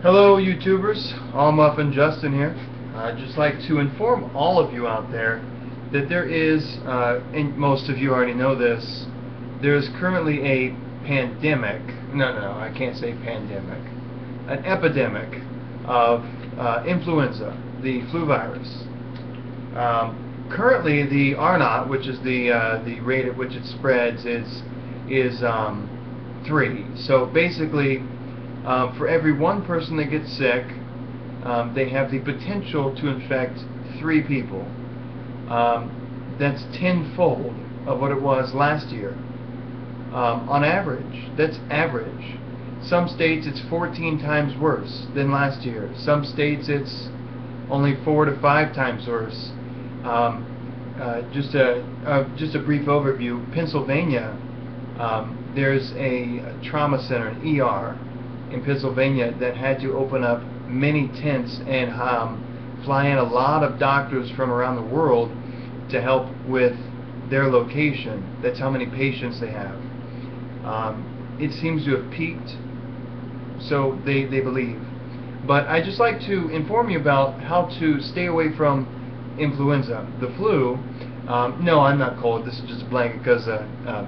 Hello YouTubers, All Muffin Justin here. I'd just like to inform all of you out there that there is, and most of you already know this, there is currently a pandemic, no, I can't say pandemic, an epidemic of influenza, the flu virus. Currently the R0, which is the rate at which it spreads, is 3. So basically, for every one person that gets sick, they have the potential to infect 3 people. That's tenfold of what it was last year. On average, that's average. Some states it's 14 times worse than last year. Some states it's only 4 to 5 times worse. Just a brief overview. Pennsylvania, there's a trauma center, an ER, in Pennsylvania that had to open up many tents and fly in a lot of doctors from around the world to help with their location. That's how many patients they have. It seems to have peaked, so they believe. But I'd just like to inform you about how to stay away from influenza. The flu, no, I'm not cold. This is just a blanket because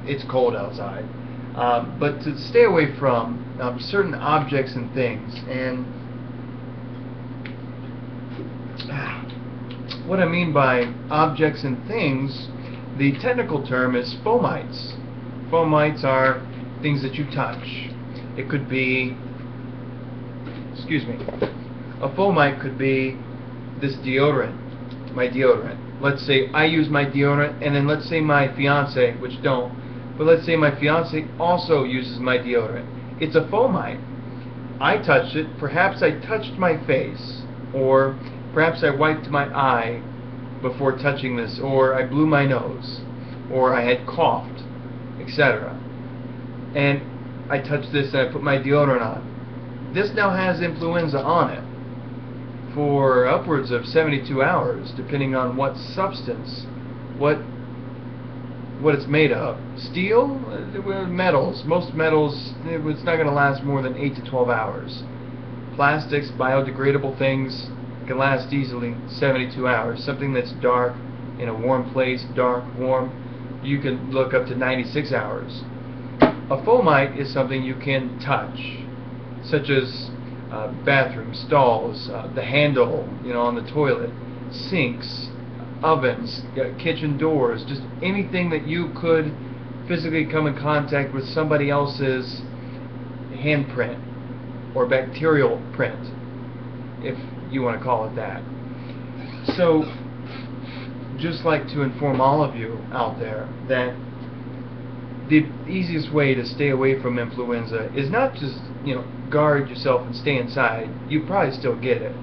it's cold outside. But to stay away from certain objects and things. And what I mean by objects and things, the technical term is fomites. Fomites are things that you touch. It could be, a fomite could be this deodorant, my deodorant. Let's say I use my deodorant, and then let's say my fiance, which don't, but let's say my fiance also uses my deodorant. It's a fomite. I touched it, perhaps I touched my face, or perhaps I wiped my eye before touching this, or I blew my nose, or I had coughed, etc. And I touched this and I put my deodorant on. This now has influenza on it for upwards of 72 hours, depending on what substance, what it's made of. Steel, metals. Most metals, it's not going to last more than 8 to 12 hours. Plastics, biodegradable things can last easily 72 hours. Something that's dark, in a warm place, dark, warm, you can look up to 96 hours. A fomite is something you can touch, such as bathroom stalls, the handle, on the toilet, sinks, ovens, kitchen doors, just anything that you could physically come in contact with somebody else's handprint or bacterial print, if you want to call it that. So, just like to inform all of you out there that the easiest way to stay away from influenza is not just, guard yourself and stay inside. You probably still get it.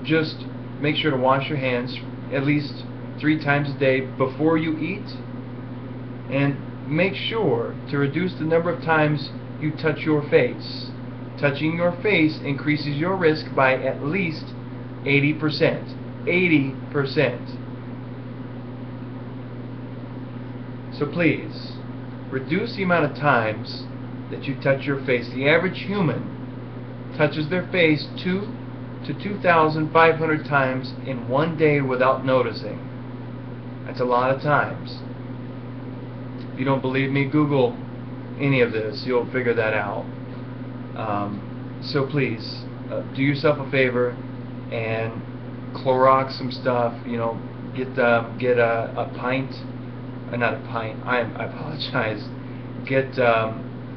Just make sure to wash your hands at least 3 times a day before you eat, and make sure to reduce the number of times you touch your face. Touching your face increases your risk by at least 80%. 80%. So please, reduce the amount of times that you touch your face. The average human touches their face 2,000 to 2,500 times in one day without noticing. That's a lot of times. If you don't believe me, Google any of this. You'll figure that out. So please, do yourself a favor and Clorox some stuff. Get a pint. Not a pint. I apologize. Get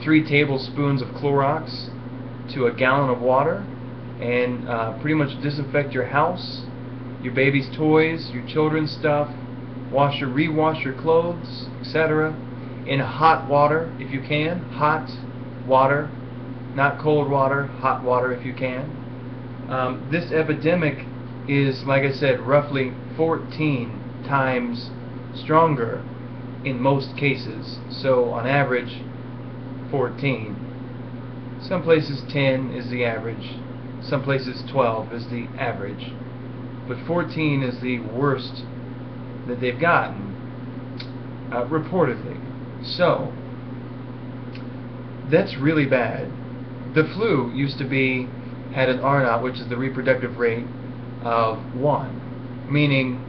3 tablespoons of Clorox to a gallon of water, and pretty much disinfect your house, your baby's toys, your children's stuff, rewash your clothes, etc. in hot water if you can. Hot water, not cold water, hot water if you can. This epidemic is, like I said, roughly 14 times stronger in most cases. So on average, 14. Some places 10 is the average. Some places 12 is the average. But 14 is the worst that they've gotten, reportedly. So, that's really bad. The flu used to be had an R naught, which is the reproductive rate of 1. Meaning,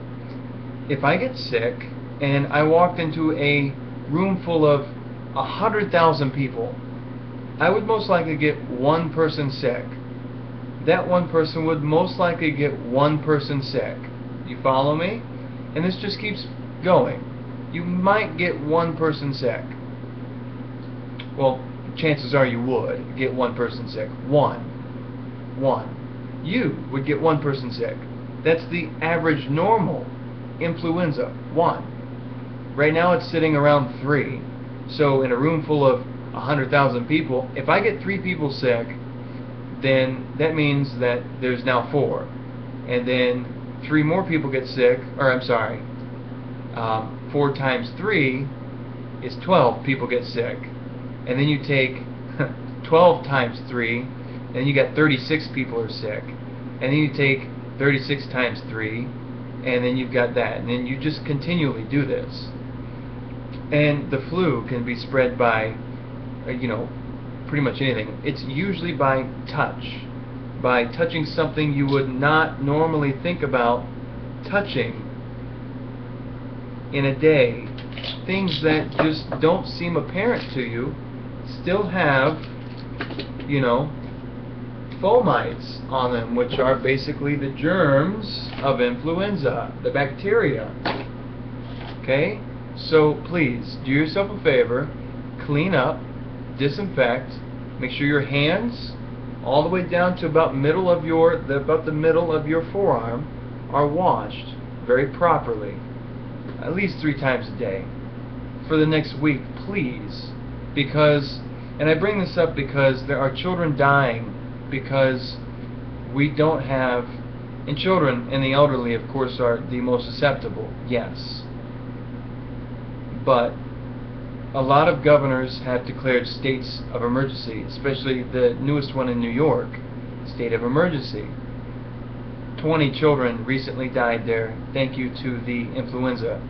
if I get sick and I walked into a room full of 100,000 people, I would most likely get one person sick. That one person would most likely get one person sick. You follow me? And this just keeps going. You might get one person sick. Well, chances are you would get one person sick. One. You would get one person sick. That's the average normal influenza. 1. Right now it's sitting around 3. So in a room full of 100,000 people, if I get 3 people sick, then that means that there's now 4. And then 3 more people get sick, or I'm sorry, 4 times 3 is 12 people get sick. And then you take 12 times 3, and you got 36 people are sick. And then you take 36 times 3, and then you've got that. And then you just continually do this. And the flu can be spread by, pretty much anything. It's usually by touch. By touching something you would not normally think about touching in a day. Things that just don't seem apparent to you still have, fomites on them, which are basically the germs of influenza, the bacteria. Okay? So please, do yourself a favor, clean up, disinfect, make sure your hands all the way down to about the middle of your forearm are washed very properly, at least 3 times a day for the next week, please. Because, and I bring this up because there are children dying because we don't have, and children and the elderly of course are the most susceptible, yes, but a lot of governors have declared states of emergency, especially the newest one in New York, state of emergency. 20 children recently died there, thank you to the influenza,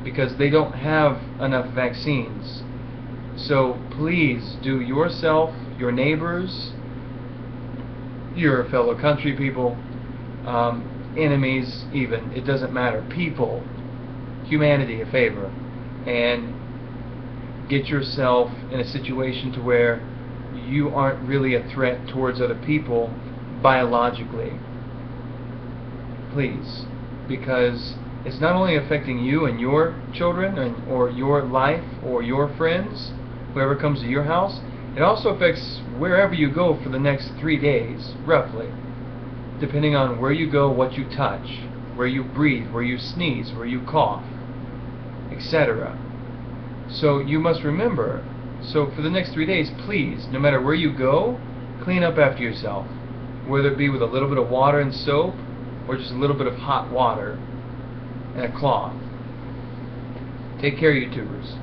because they don't have enough vaccines. So please do yourself, your neighbors, your fellow country people, enemies even, it doesn't matter, people, humanity a favor, and get yourself in a situation to where you aren't really a threat towards other people biologically. Please, because it's not only affecting you and your children or your life or your friends, whoever comes to your house, it also affects wherever you go for the next 3 days, roughly, depending on where you go, what you touch, where you breathe, where you sneeze, where you cough, etc. So you must remember, so for the next 3 days, please, no matter where you go, clean up after yourself, whether it be with a little bit of water and soap or just a little bit of hot water and a cloth. Take care, YouTubers.